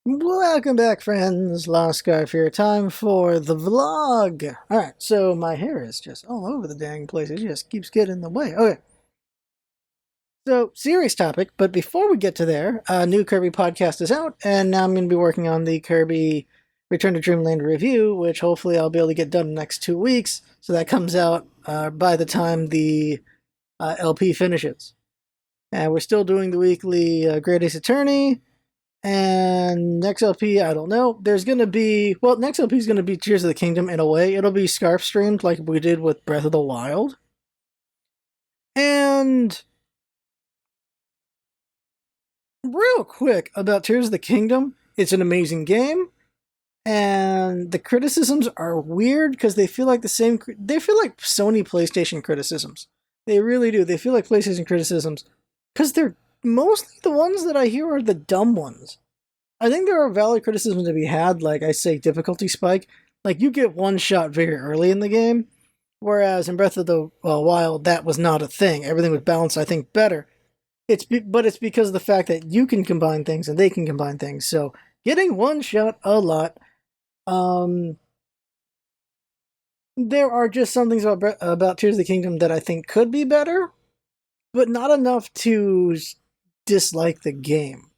Welcome back, friends. Lost Scarf here. Time for the vlog. Alright, so my hair is just all over the dang place. It just keeps getting in the way. Okay, so serious topic, but before we get to there, a new Kirby podcast is out, and now I'm going to be working on the Kirby Return to Dreamland review, which hopefully I'll be able to get done in the next 2 weeks, so that comes out by the time the LP finishes. And we're still doing the weekly Great Ace Attorney. And next LP, I don't know. There's gonna be next LP is gonna be Tears of the Kingdom in a way. It'll be Scarf streamed like we did with Breath of the Wild. And real quick about Tears of the Kingdom, it's an amazing game, and the criticisms are weird because they feel like the same. They feel like Sony PlayStation criticisms. They really do. They feel like PlayStation criticisms because they're mostly the ones that I hear are the dumb ones. I think there are valid criticisms to be had, like I say, difficulty spike. Like you get one shot very early in the game, whereas in Breath of the Wild that was not a thing. Everything was balanced, I think, better. But it's because of the fact that you can combine things and they can combine things. So getting one shot a lot. Um, there are just some things about Tears of the Kingdom that I think could be better, but not enough to dislike the game.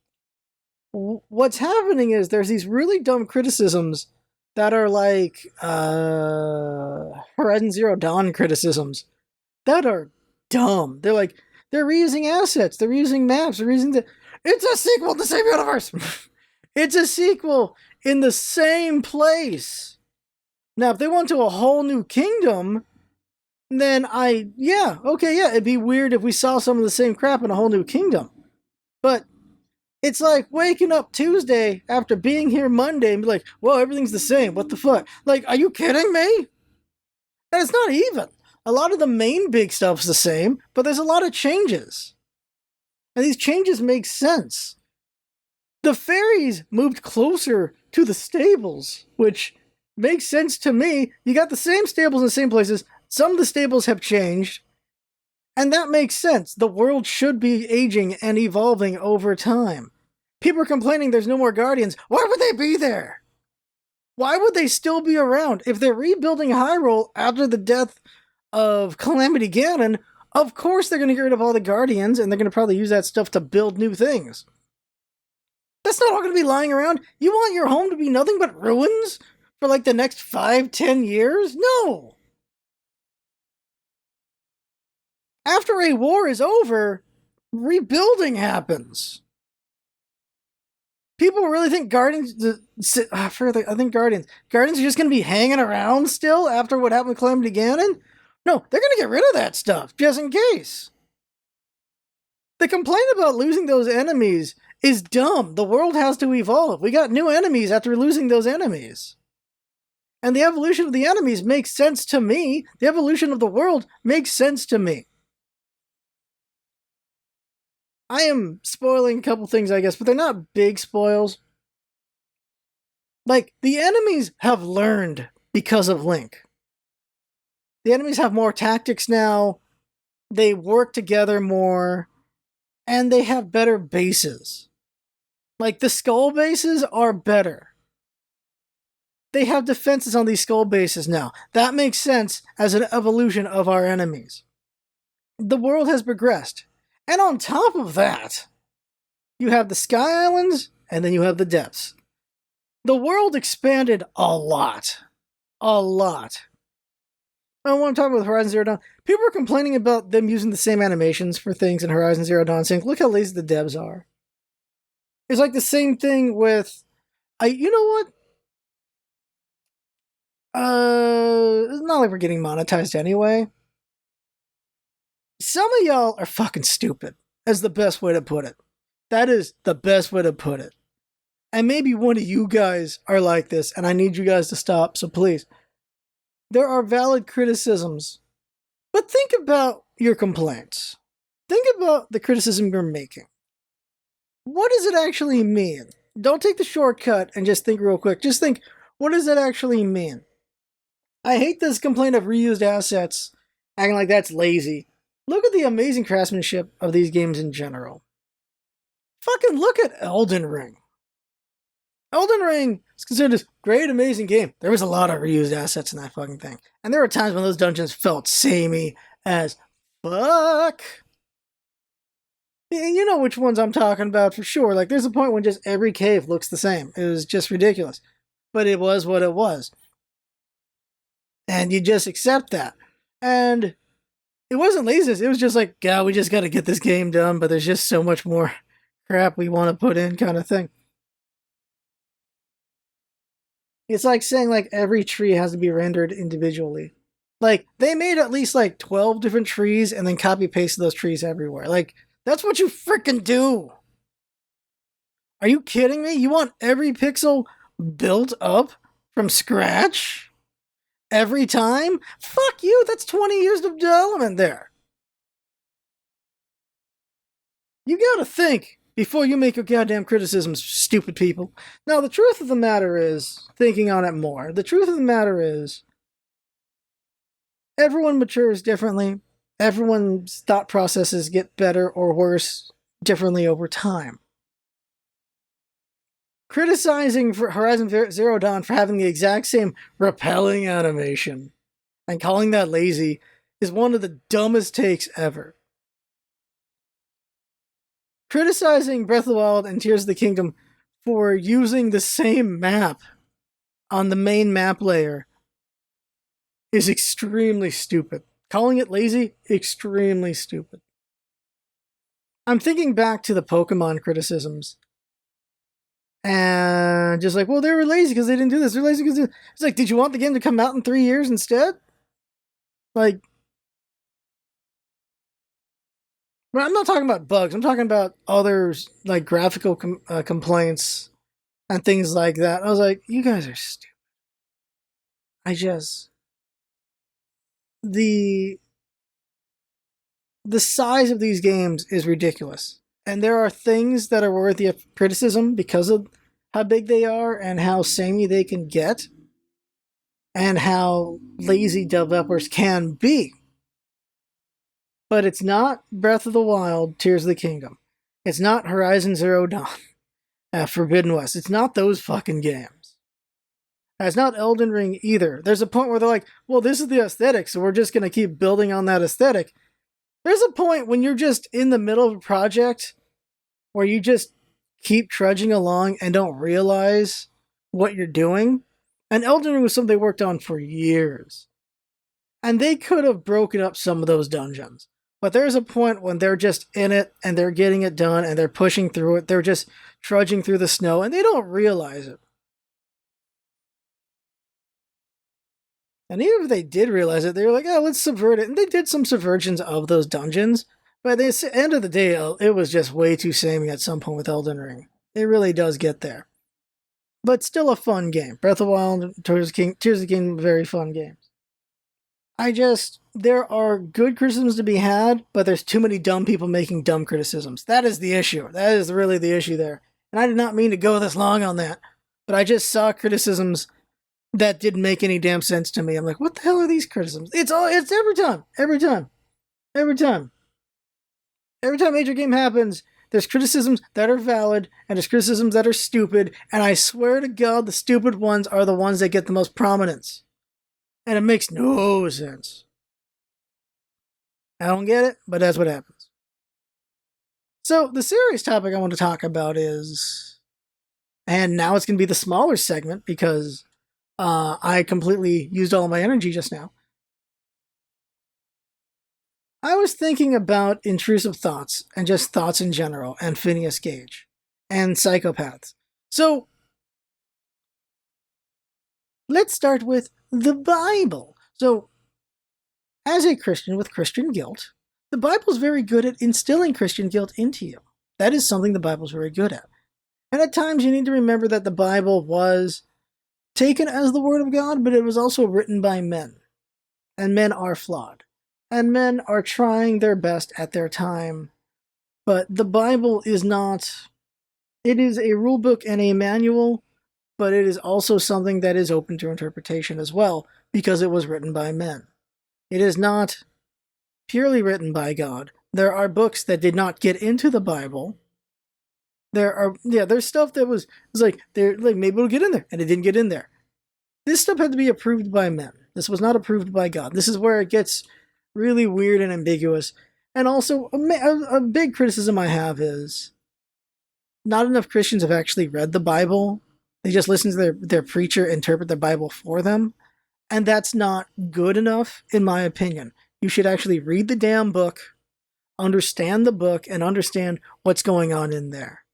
What's happening is there's these really dumb criticisms that are like Horizon Zero Dawn criticisms that are dumb. They're like they're reusing assets, they're reusing maps, they're reusing the. It's a sequel in the same universe. It's a sequel in the same place. Now, if they went to a whole new kingdom, then it'd be weird if we saw some of the same crap in a whole new kingdom. But it's like waking up Tuesday after being here Monday and be like, whoa, everything's the same. What the fuck? Like, are you kidding me? And it's not even. A lot of the main big stuff's the same, but there's a lot of changes. And these changes make sense. The fairies moved closer to the stables, which makes sense to me. You got the same stables in the same places. Some of the stables have changed. And that makes sense. The world should be aging and evolving over time. People are complaining there's no more Guardians. Why would they be there? Why would they still be around? If they're rebuilding Hyrule after the death of Calamity Ganon, of course they're going to get rid of all the Guardians, and they're going to probably use that stuff to build new things. That's not all going to be lying around. You want your home to be nothing but ruins for like the next 5-10 years? No! After a war is over, rebuilding happens. People really think Guardians. I think Guardians are just going to be hanging around still after what happened with Calamity Ganon. No, they're going to get rid of that stuff just in case. The complaint about losing those enemies is dumb. The world has to evolve. We got new enemies after losing those enemies. And the evolution of the enemies makes sense to me. The evolution of the world makes sense to me. I am spoiling a couple things, I guess, but they're not big spoils. Like, the enemies have learned because of Link. The enemies have more tactics now, they work together more, and they have better bases. Like, the skull bases are better. They have defenses on these skull bases now. That makes sense as an evolution of our enemies. The world has progressed. And on top of that, you have the Sky Islands, and then you have the depths. The world expanded a lot. A lot. I want to talk about Horizon Zero Dawn. People are complaining about them using the same animations for things in Horizon Zero Dawn, saying, look how lazy the devs are. It's like the same thing with... you know what? It's not like we're getting monetized anyway. Some of y'all are fucking stupid, is the best way to put it. That is the best way to put it. And maybe one of you guys are like this, and I need you guys to stop, so please. There are valid criticisms, but think about your complaints. Think about the criticism you're making. What does it actually mean? Don't take the shortcut and just think real quick. Just think, what does it actually mean? I hate this complaint of reused assets, acting like that's lazy. Look at the amazing craftsmanship of these games in general. Fucking look at Elden Ring. Elden Ring is considered this great, amazing game. There was a lot of reused assets in that fucking thing. And there were times when those dungeons felt samey as fuck. And you know which ones I'm talking about for sure. Like, there's a point when just every cave looks the same. It was just ridiculous. But it was what it was. And you just accept that. And it wasn't laziness. It was just like, God, we just got to get this game done, but there's just so much more crap we want to put in kind of thing. It's like saying like every tree has to be rendered individually. Like, they made at least like 12 different trees and then copy pasted those trees everywhere. Like, that's what you freaking do. Are you kidding me? You want every pixel built up from scratch? Every time? Fuck you, that's 20 years of development there. You gotta think before you make your goddamn criticisms, stupid people. Now, the truth of the matter is, thinking on it more, the truth of the matter is, everyone matures differently. Everyone's thought processes get better or worse differently over time. Criticizing for Horizon Zero Dawn for having the exact same repelling animation and calling that lazy is one of the dumbest takes ever. Criticizing Breath of the Wild and Tears of the Kingdom for using the same map on the main map layer is extremely stupid. Calling it lazy, extremely stupid. I'm thinking back to the Pokemon criticisms. And just like, well, they were lazy because they didn't do this. They're lazy because it's like, did you want the game to come out in 3 years instead? Like, well, I'm not talking about bugs. I'm talking about others, like graphical complaints and things like that. I was like, you guys are stupid. The size of these games is ridiculous. And there are things that are worthy of criticism because of how big they are and how samey they can get and how lazy developers can be. But it's not Breath of the Wild, Tears of the Kingdom. It's not Horizon Zero Dawn, Forbidden West. It's not those fucking games. And it's not Elden Ring either. There's a point where they're like, well, this is the aesthetic, so we're just going to keep building on that aesthetic. There's a point when you're just in the middle of a project where you just keep trudging along and don't realize what you're doing. And Elden Ring was something they worked on for years. And they could have broken up some of those dungeons. But there's a point when they're just in it and they're getting it done and they're pushing through it. They're just trudging through the snow and they don't realize it. And even if they did realize it, they were like, oh, let's subvert it. And they did some subversions of those dungeons. But at the end of the day, it was just way too samey at some point with Elden Ring. It really does get there. But still a fun game. Breath of the Wild, Tears of the Kingdom, very fun games. There are good criticisms to be had, but there's too many dumb people making dumb criticisms. That is the issue. That is really the issue there. And I did not mean to go this long on that. But I just saw criticisms that didn't make any damn sense to me. I'm like, what the hell are these criticisms? It's every time. Every time a major game happens, there's criticisms that are valid, and there's criticisms that are stupid, and I swear to God, the stupid ones are the ones that get the most prominence. And it makes no sense. I don't get it, but that's what happens. So, the serious topic I want to talk about is, and now it's going to be the smaller segment because I completely used all my energy just now. I was thinking about intrusive thoughts and just thoughts in general and Phineas Gage and psychopaths. So let's start with the Bible. So as a Christian with Christian guilt, the Bible's very good at instilling Christian guilt into you. That is something the Bible's very good at. And at times you need to remember that the Bible was taken as the Word of God, but it was also written by men. And men are flawed. And men are trying their best at their time. But the Bible is not... It is a rule book and a manual, but it is also something that is open to interpretation as well, because it was written by men. It is not purely written by God. There are books that did not get into the Bible There's stuff that was like, they're like, maybe it'll get in there, and it didn't get in there. This stuff had to be approved by men. This was not approved by God. This is where it gets really weird and ambiguous. And also, a big criticism I have is not enough Christians have actually read the Bible. They just listen to their preacher interpret the Bible for them. And that's not good enough, in my opinion. You should actually read the damn book, understand the book, and understand what's going on in there.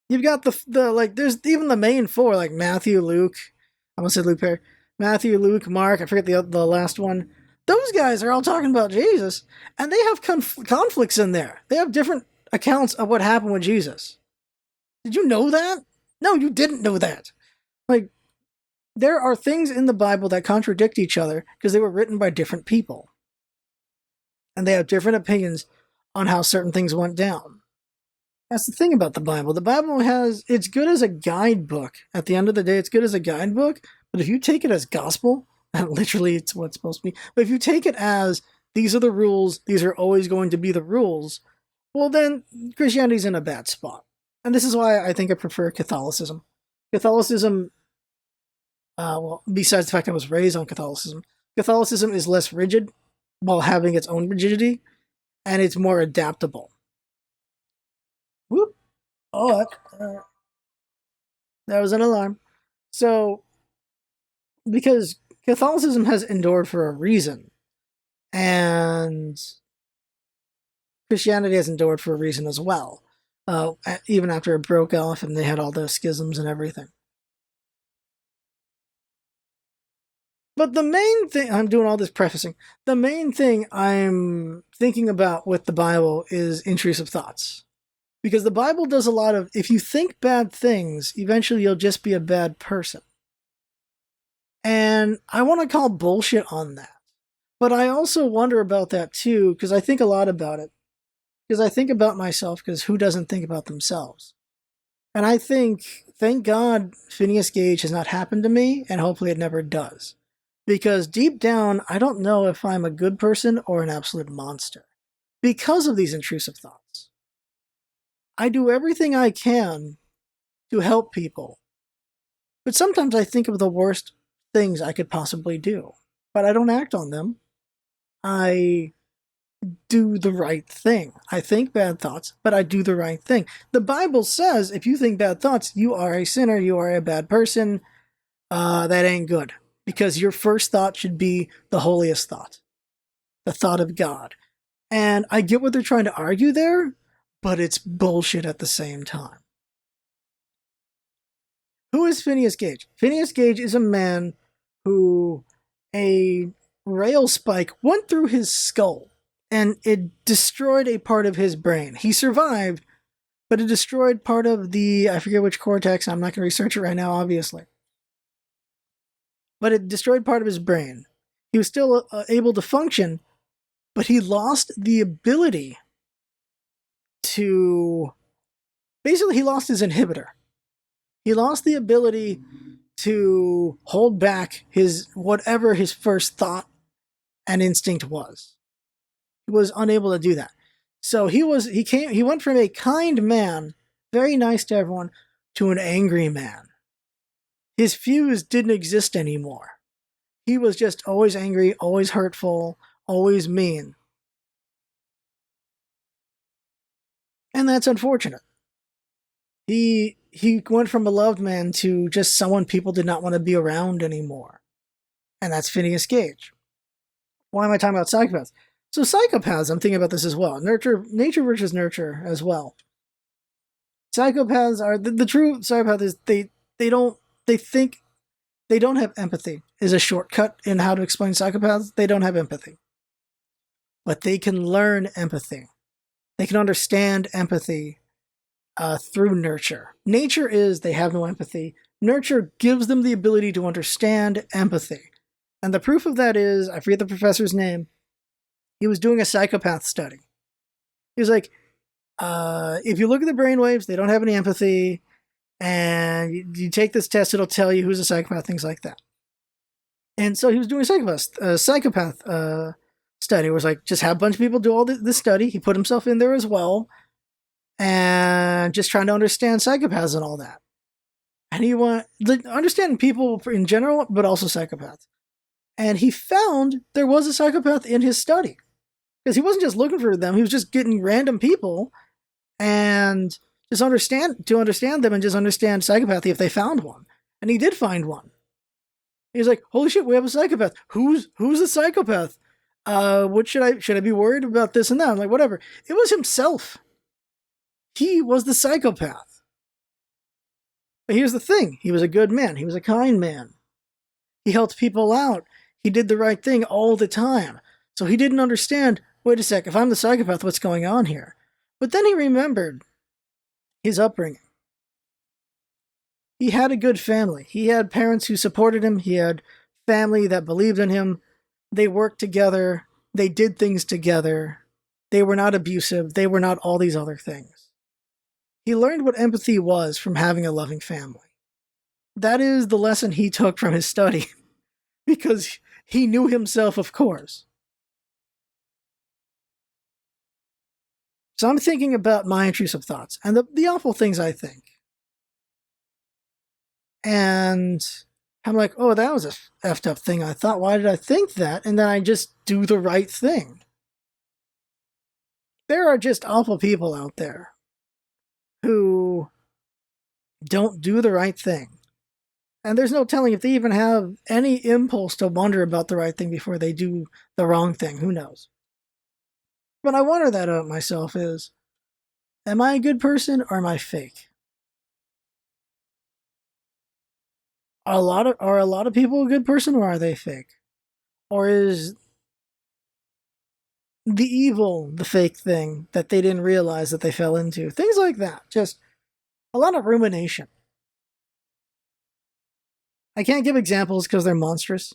You've got the like, there's even the main four, like Matthew, Luke. I almost said Luke Perry. Matthew, Luke, Mark. I forget the last one. Those guys are all talking about Jesus, and they have conflicts in there. They have different accounts of what happened with Jesus. Did you know that? No, you didn't know that. Like, there are things in the Bible that contradict each other because they were written by different people. And they have different opinions on how certain things went down. That's the thing about the Bible. The Bible it's good as a guidebook. At the end of the day, it's good as a guidebook. But if you take it as gospel, and literally it's what's supposed to be, but if you take it as, these are the rules, these are always going to be the rules, well then, Christianity's in a bad spot. And this is why I think I prefer Catholicism. Catholicism, besides the fact I was raised on Catholicism is less rigid while having its own rigidity, and it's more adaptable. Whoop. Oh, that was an alarm. So, because Catholicism has endured for a reason, and Christianity has endured for a reason as well, even after it broke off and they had all the schisms and everything. But the main thing, I'm doing all this prefacing, the main thing I'm thinking about with the Bible is intrusive thoughts. Because the Bible does a lot of, if you think bad things, eventually you'll just be a bad person. And I want to call bullshit on that. But I also wonder about that too, because I think a lot about it. Because I think about myself, because who doesn't think about themselves? And I think, thank God, Phineas Gage has not happened to me, and hopefully it never does. Because deep down, I don't know if I'm a good person or an absolute monster. Because of these intrusive thoughts. I do everything I can to help people. But sometimes I think of the worst things I could possibly do. But I don't act on them. I do the right thing. I think bad thoughts, but I do the right thing. The Bible says if you think bad thoughts, you are a sinner, you are a bad person. That ain't good. Because your first thought should be the holiest thought. The thought of God. And I get what they're trying to argue there, but it's bullshit at the same time. Who is Phineas Gage? Phineas Gage is a man who a rail spike went through his skull and it destroyed a part of his brain. He survived, but it destroyed part of the, I forget which cortex, I'm not going to research it right now, obviously. But it destroyed part of his brain. He was still able to function, but he lost the ability to, basically he lost his inhibitor. He lost the ability to hold back whatever his first thought and instinct was. He was unable to do that. So he went from a kind man, very nice to everyone, to an angry man. His fuse didn't exist anymore. He was just always angry, always hurtful, always mean. And that's unfortunate. He went from a loved man to just someone people did not want to be around anymore. And that's Phineas Gage. Why am I talking about psychopaths? So psychopaths, I'm thinking about this as well. Nature versus nurture as well. Psychopaths are, the true psychopath is they think they don't have empathy is a shortcut in how to explain psychopaths. They don't have empathy. But they can learn empathy. They can understand empathy through nurture. Nature is they have no empathy. Nurture gives them the ability to understand empathy. And the proof of that is, I forget the professor's name, he was doing a psychopath study. He was like, if you look at the brainwaves, they don't have any empathy, and you take this test, it'll tell you who's a psychopath, things like that. And so he was doing a psychopath study. It was like, just have a bunch of people do all this study. He put himself in there as well. and just trying to understand psychopaths and all that. And he wanted to understand people in general, but also psychopaths. And he found there was a psychopath in his study. Because he wasn't just looking for them, he was just getting random people and just understand them and just understand psychopathy if they found one. And he did find one. He's like, holy shit, we have a psychopath. Who's the psychopath? What should I be worried about this and that? I'm like, whatever. It was himself. He was the psychopath. But here's the thing. He was a good man. He was a kind man. He helped people out. He did the right thing all the time. So he didn't understand, wait a sec, if I'm the psychopath, what's going on here? But then he remembered his upbringing. He had a good family. He had parents who supported him. He had family that believed in him. They worked together. They did things together. They were not abusive. They were not all these other things. He learned what empathy was from having a loving family. That is the lesson he took from his study, because he knew himself, of course. So I'm thinking about my intrusive thoughts and the awful things I think. And I'm like, oh, that was a effed up thing I thought. Why did I think that? And then I just do the right thing. There are just awful people out there who don't do the right thing. And there's no telling if they even have any impulse to wonder about the right thing before they do the wrong thing. Who knows? But I wonder that about myself is, am I a good person or am I fake? Are a lot of people a good person or are they fake? Or is the evil the fake thing that they didn't realize that they fell into? Things like that. Just a lot of rumination. I can't give examples because they're monstrous.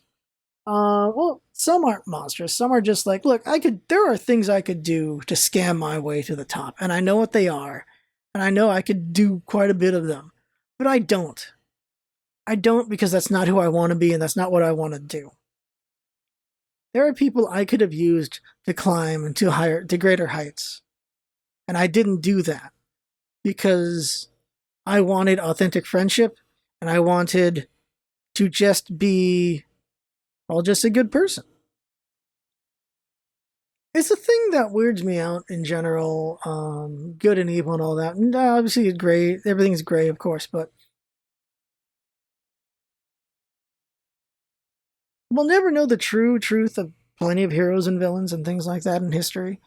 Well, some aren't monstrous. Some are just like, look, there are things I could do to scam my way to the top, and I know what they are, and I know I could do quite a bit of them, but I don't. I don't because that's not who I want to be, and that's not what I want to do. There are people I could have used to climb to greater heights, and I didn't do that because I wanted authentic friendship, and I wanted to just be, well, just a good person. It's a thing that weirds me out in general, good and evil and all that. And obviously it's gray, everything's gray, of course, but we'll never know the true truth of plenty of heroes and villains and things like that in history.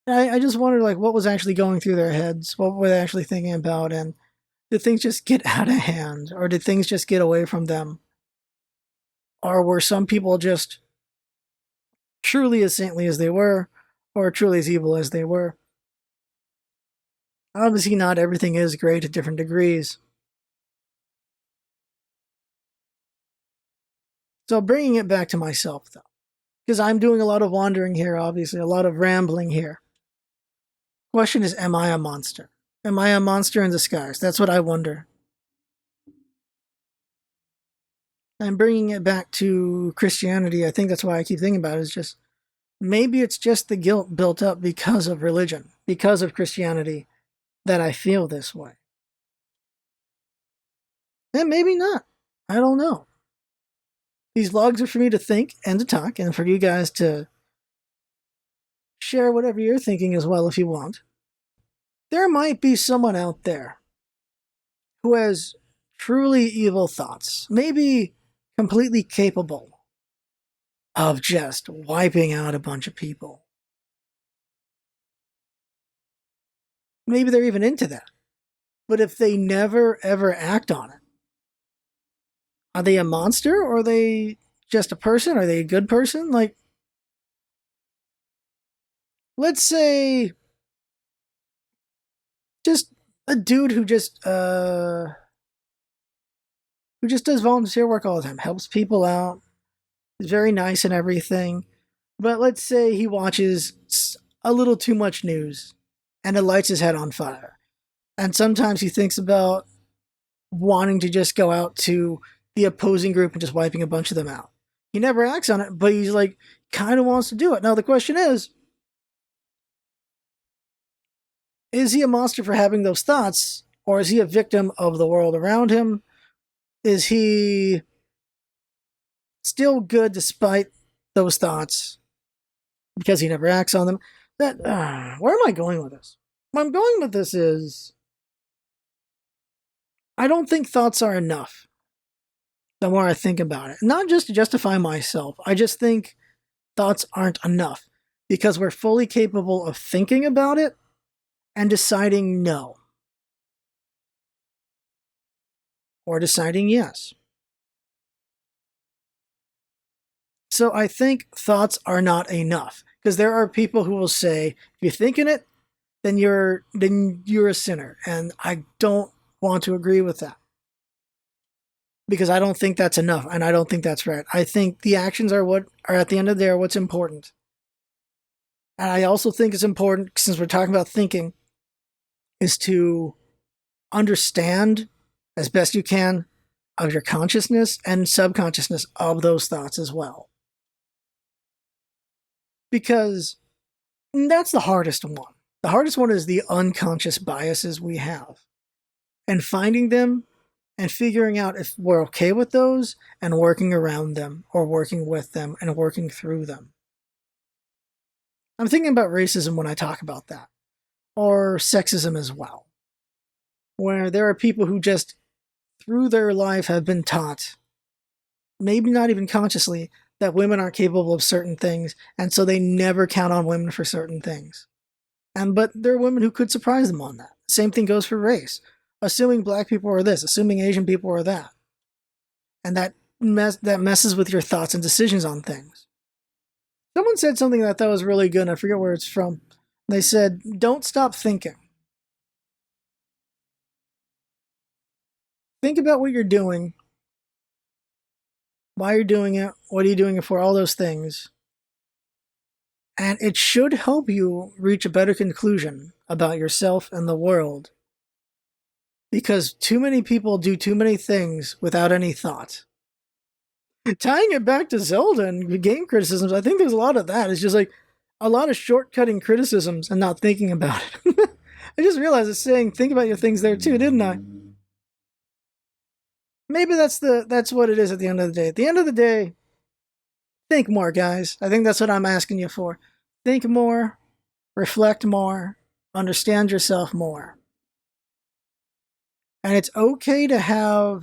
I just wonder, like, what was actually going through their heads? What were they actually thinking about? And did things just get out of hand? Or did things just get away from them? Or were some people just truly as saintly as they were, or truly as evil as they were? Obviously, not everything is great at different degrees. So bringing it back to myself, though, because I'm doing a lot of wandering here, obviously, a lot of rambling here. Question is, am I a monster? Am I a monster in disguise? That's what I wonder. I'm bringing it back to Christianity. I think that's why I keep thinking about it, is just, maybe it's just the guilt built up because of religion, because of Christianity, that I feel this way. And maybe not. I don't know. These vlogs are for me to think and to talk, and for you guys to share whatever you're thinking as well if you want. There might be someone out there who has truly evil thoughts, maybe completely capable of just wiping out a bunch of people. Maybe they're even into that. But if they never ever act on it, are they a monster or are they just a person? Are they a good person? Like, let's say just a dude who just does volunteer work all the time, helps people out, is very nice and everything. But let's say he watches a little too much news and it lights his head on fire. And sometimes he thinks about wanting to just go out to the opposing group and just wiping a bunch of them out. He never acts on it, but he's like, kind of wants to do it. Now the question is Is he a monster for having those thoughts, or is he a victim of the world around him? Is he still good despite those thoughts because he never acts on them? Where am I going with this? Where I'm going with this is, I don't think thoughts are enough. The more I think about it, not just to justify myself, I just think thoughts aren't enough because we're fully capable of thinking about it and deciding no, or deciding yes. So I think thoughts are not enough, because there are people who will say, if you're thinking it, then you're a sinner, and I don't want to agree with that, because I don't think that's enough, and I don't think that's right. I think the actions are what are at the end of the day what's important. And I also think it's important, since we're talking about thinking, is to understand as best you can of your consciousness and subconsciousness of those thoughts as well. Because that's the hardest one. The hardest one is the unconscious biases we have. And finding them and figuring out if we're okay with those and working around them or working with them and working through them. I'm thinking about racism when I talk about that. Or sexism as well. Where there are people who just, through their life, have been taught, maybe not even consciously, that women aren't capable of certain things, and so they never count on women for certain things. But there are women who could surprise them on that. Same thing goes for race. Assuming black people are this, assuming Asian people are that. And that messes with your thoughts and decisions on things. Someone said something that I thought was really good, and I forget where it's from. They said, don't stop thinking. Think about what you're doing, why you're doing it, what are you doing it for, all those things. And it should help you reach a better conclusion about yourself and the world. Because too many people do too many things without any thought. Tying it back to Zelda and game criticisms, I think there's a lot of that. It's just like a lot of shortcutting criticisms and not thinking about it. I just realized it's saying think about your things there too, didn't I? Maybe that's what it is at the end of the day. At the end of the day, think more, guys. I think that's what I'm asking you for. Think more, reflect more, understand yourself more. And it's okay to have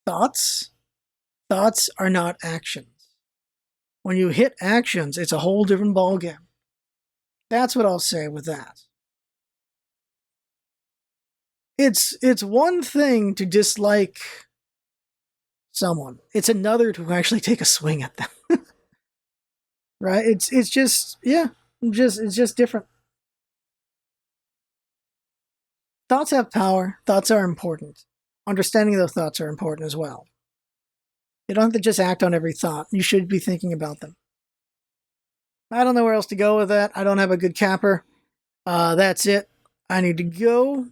thoughts. Thoughts are not actions. When you hit actions, it's a whole different ballgame. That's what I'll say with that. It's one thing to dislike someone. It's another to actually take a swing at them. Right? It's just, yeah, it's just different. Thoughts have power. Thoughts are important. Understanding those thoughts are important as well. You don't have to just act on every thought. You should be thinking about them. I don't know where else to go with that. I don't have a good capper. That's it. I need to go.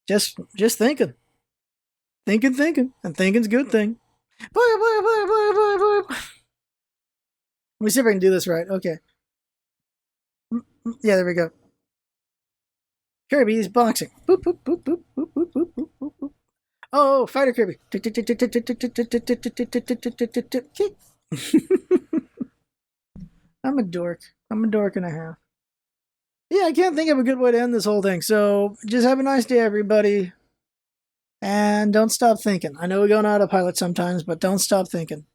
Just thinking. Thinking. And thinking's a good thing. Boy. Let me see if I can do this right. Okay. Yeah, there we go. Kirby is boxing. Boop, boop, boop, boop, boop, boop, boop, boop, boop, boop. Oh, fighter Kirby. I'm a dork. I'm a dork and a half. Yeah, I can't think of a good way to end this whole thing. So just have a nice day, everybody. And don't stop thinking. I know we go on autopilot sometimes, but don't stop thinking.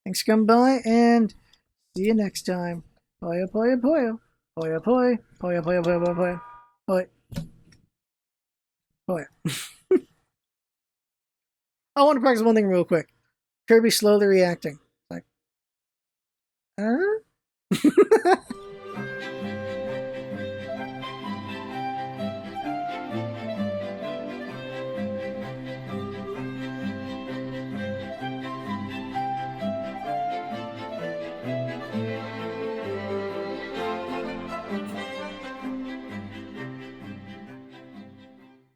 Thanks for coming by, and see you next time. Poyo, poyo, poyo. Poyo, poyo. Poyo, poyo, poyo, poyo, poyo. Poyo. I want to practice one thing real quick. Kirby slowly reacting. Like, huh?